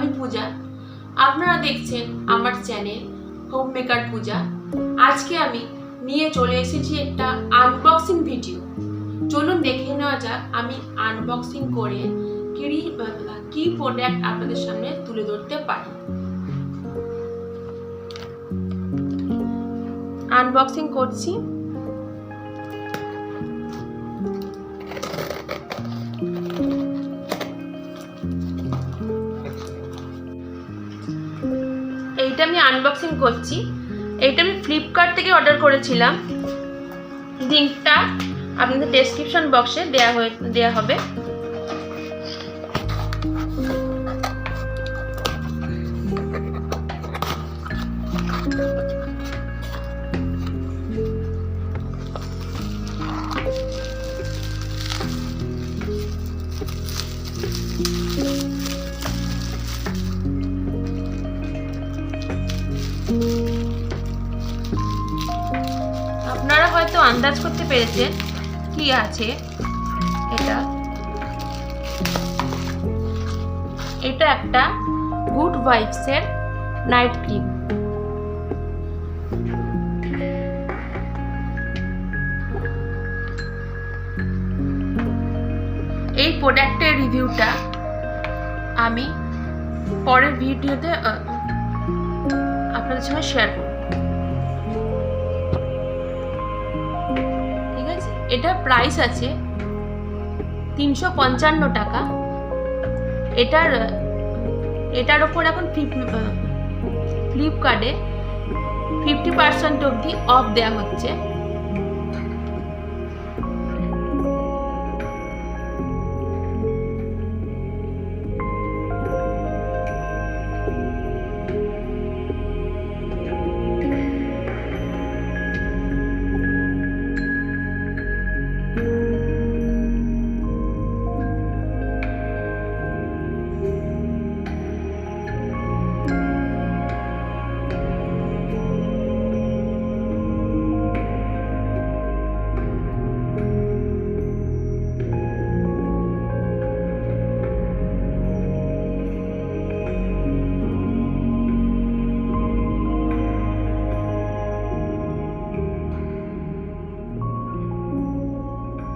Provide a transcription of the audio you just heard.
আমি পূজা। আপনারা দেখছেন আমার চ্যানেল হোম মেকার পূজা। আজকে আমি নিয়ে চলে এসেছি একটা আনবক্সিং ভিডিও। চলুন দেখে নেওয়া যাক আমি আনবক্সিং করে কি প্রোডাক্ট আপনাদের সামনে তুলে ধরতে পারি। আনবক্সিং করছি। এইটা আমি আনবক্সিং করছি। এইটা আমি ফ্লিপকার্ট থেকে অর্ডার করেছিলাম। লিংকটা আপনাদের ডেসক্রিপশন বক্সে দেয়া হবে। আপনারা হয়তো আন্দাজ করতে পেরেছেন কি আছে এটা একটা গুড ভাইবস এর নাইট ক্রিম। এই প্রোডাক্টের রিভিউটা আমি পরের ভিডিওতে আপনাদের সঙ্গে শেয়ার করব। ঠিক আছে, এটা প্রাইস আছে 355 টাকা। এটার ওপর এখন ফ্লিপকার্টে 50% অবধি অফ দেওয়া হচ্ছে।